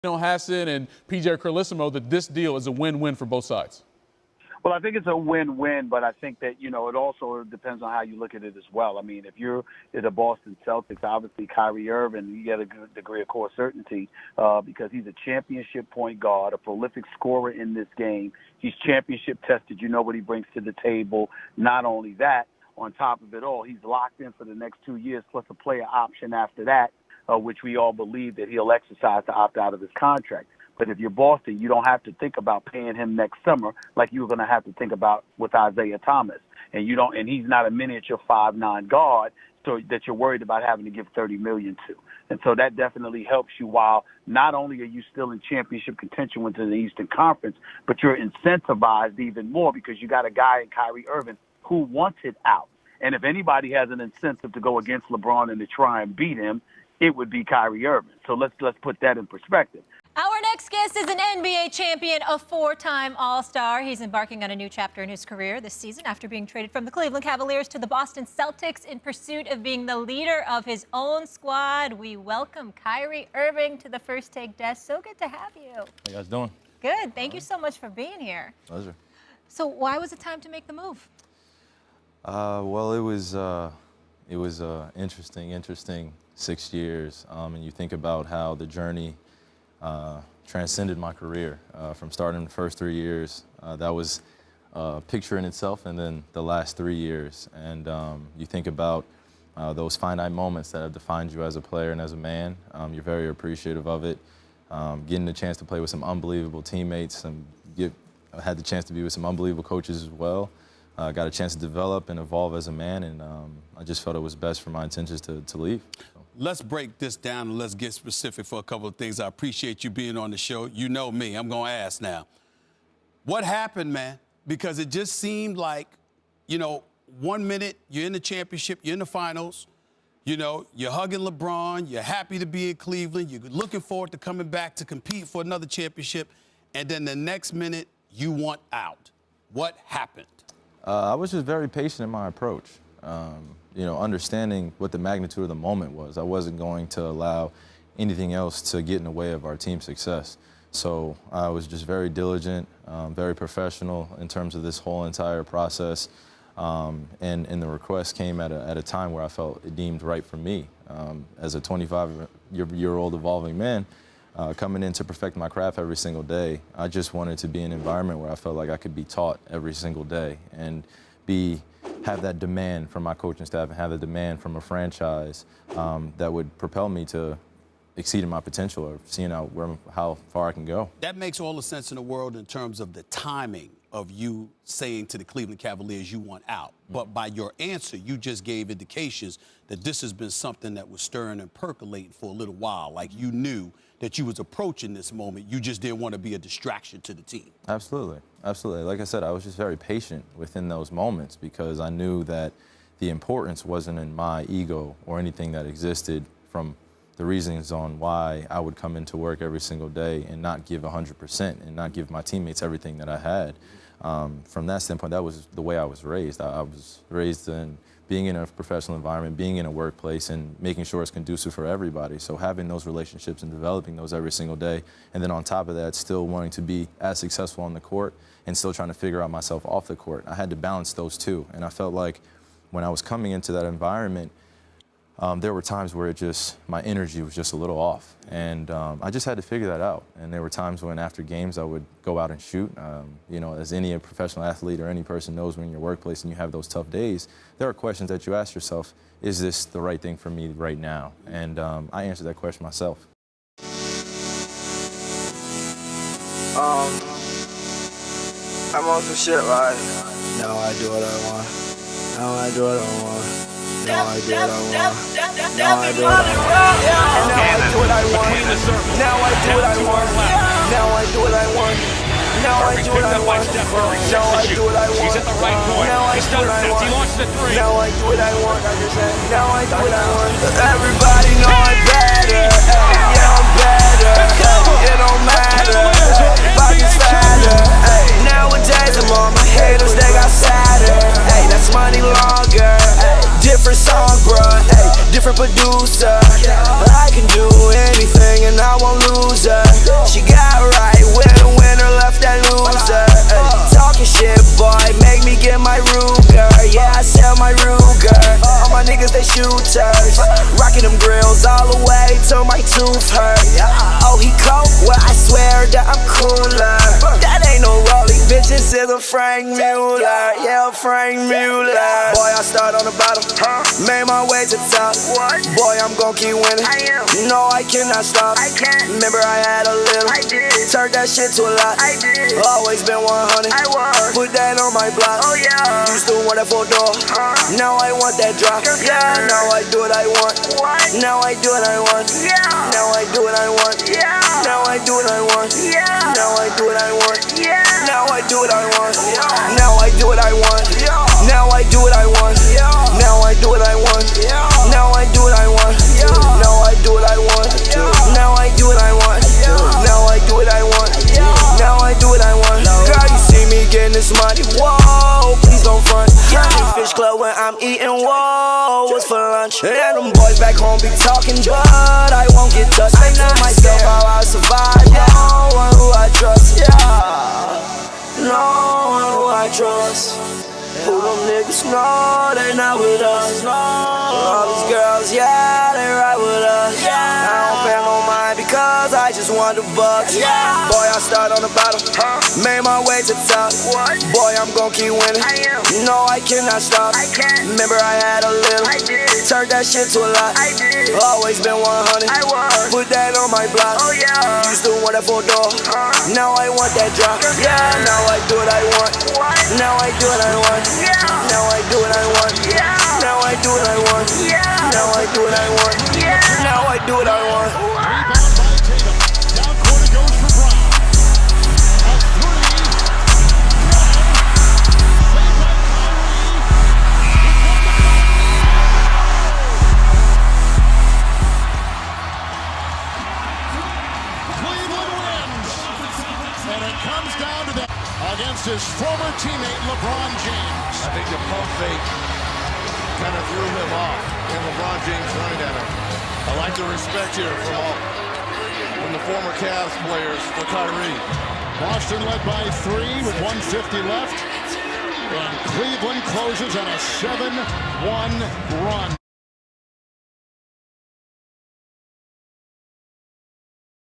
Hassan and PJ Carlissimo that this deal is a win-win for both sides? Well, I think it's a win-win, but I think that, it also depends on how you look at it as well. I mean, if you're the Boston Celtics, obviously Kyrie Irving, you get a good degree of core certainty because he's a championship point guard, a prolific scorer in this game. He's championship tested. You know what he brings to the table. Not only that, on top of it all, he's locked in for the next 2 years plus a player option after that, which we all believe that he'll exercise to opt out of his contract. But if you're Boston, you don't have to think about paying him next summer like you were going to have to think about with Isaiah Thomas. And he's not a miniature 5'9" guard, so that you're worried about having to give $30 million to. And so that definitely helps you while not only are you still in championship contention within the Eastern Conference, but you're incentivized even more because you got a guy in Kyrie Irving who wants it out. And if anybody has an incentive to go against LeBron and to try and beat him, it would be Kyrie Irving. So let's put that in perspective. Our next guest is an NBA champion, a four-time All-Star. He's embarking on a new chapter in his career this season after being traded from the Cleveland Cavaliers to the Boston Celtics in pursuit of being the leader of his own squad. We welcome Kyrie Irving to the First Take desk. So good to have you. How you guys doing? Good. Thank you so much for being here. Pleasure. So why was it time to make the move? Well, it was interesting 6 years, and you think about how the journey transcended my career from starting the first 3 years. That was a picture in itself, and then the last 3 years. And you think about those finite moments that have defined you as a player and as a man. You're very appreciative of it. Getting the chance to play with some unbelievable teammates, I had the chance to be with some unbelievable coaches as well. Got a chance to develop and evolve as a man, and I just felt it was best for my intentions to leave. Let's break this down and let's get specific for a couple of things. I appreciate you being on the show. You know me. I'm going to ask now. What happened, man? Because it just seemed like, 1 minute you're in the championship, you're in the finals, you're hugging LeBron, you're happy to be in Cleveland, you're looking forward to coming back to compete for another championship, and then the next minute you want out. What happened? I was just very patient in my approach. Understanding what the magnitude of the moment was. I wasn't going to allow anything else to get in the way of our team's success. So I was just very diligent, very professional in terms of this whole entire process. And the request came at a time where I felt it deemed right for me. As a 25-year-old evolving man, coming in to perfect my craft every single day, I just wanted to be in an environment where I felt like I could be taught every single day and have that demand from my coaching staff and have the demand from a franchise that would propel me to exceeding my potential or seeing out how far I can go. That makes all the sense in the world in terms of the timing of you saying to the Cleveland Cavaliers you want out. But by your answer, you just gave indications that this has been something that was stirring and percolating for a little while. Like you knew that you was approaching this moment. You just didn't want to be a distraction to the team. Absolutely. Absolutely. Like I said, I was just very patient within those moments because I knew that the importance wasn't in my ego or anything that existed from the reasons on why I would come into work every single day and not give 100% and not give my teammates everything that I had. From that standpoint, that was the way I was raised. I was raised in being in a professional environment, being in a workplace, and making sure it's conducive for everybody. So having those relationships and developing those every single day, and then on top of that, still wanting to be as successful on the court and still trying to figure out myself off the court. I had to balance those two, and I felt like when I was coming into that environment, there were times where my energy was just a little off, and I just had to figure that out. And there were times when after games I would go out and shoot. As any professional athlete or any person knows, when you're in your workplace and you have those tough days, there are questions that you ask yourself, is this the right thing for me right now? And I answered that question myself. I'm on some shit like, now I do what I want, now I do what I want. Now I do what I want. Now I do what I want. Now I do what I want. Now I do what I want. Now I do what I want. Now I do what I want. Now I do what I want. He's at the right point. Now I do what I want. He launched the three. Now I do what I want. Now I do what I want. Everybody know I'm better. Yeah, I'm better. It don't matter. Pockets fatter. Nowadays I'm on my haters. They got sadder. Hey, that's money longer. Different song, bruh, hey, different producer. I can do anything and I won't lose her. Mueller. That ain't no Rollie, bitch, this is a Frank Mueller. Yeah, Frank Mueller. Boy, I start on the bottom, made my way to the top. Boy, I'm gon' keep winning. No, I cannot stop. Remember I had a little, turned that shit to a lot. Always been 100, put that on my block. Used to want that 4-door, now I want that drop. Yeah, now I do what I want. Now I do what I want. Now I do what I want. Now I do what I want. Now I do what I want. Now I do what I want. Now I do what I want. Now I do what I want. Now I do what I want. Now I do what I want. Now I do what I want. Now I do what I want. Now I do what I want. Now I do what I want. Girl, you see me getting this money. Whoa, please don't front. Fish club when I'm eating. Whoa, what's for lunch? And them boys back home be talking, but I won't get touched. I know myself how I survive. No one who I trust. No one who I trust. Who them niggas know they not with us. All these girls, yeah, they ride with us. I don't pay no mind because I just want the bucks. Boy, I start on the bottom, made my way to the top. Boy, I'm gon' keep winning. No, I cannot stop. Remember I had a little, turned that shit to a lot. Always been 100, put that on my block. Used to want that 4-door, now I want that drop. Yeah, now I do what I want. Now I do what I want. Now I do what I want. Now I do what I want. Now I do what I want. Now I do what I want. Rebound by Tatum. Down court it goes for Brown. A three. Saved by Kyrie. Cleveland wins. And it comes down to that against his former teammate LeBron James. I think the pump fake kind of threw him off, and LeBron James running at him. I like the respect here from the former Cavs players for Kyrie. Boston led by 3 with 1:50 left. And Cleveland closes on a 7-1 run.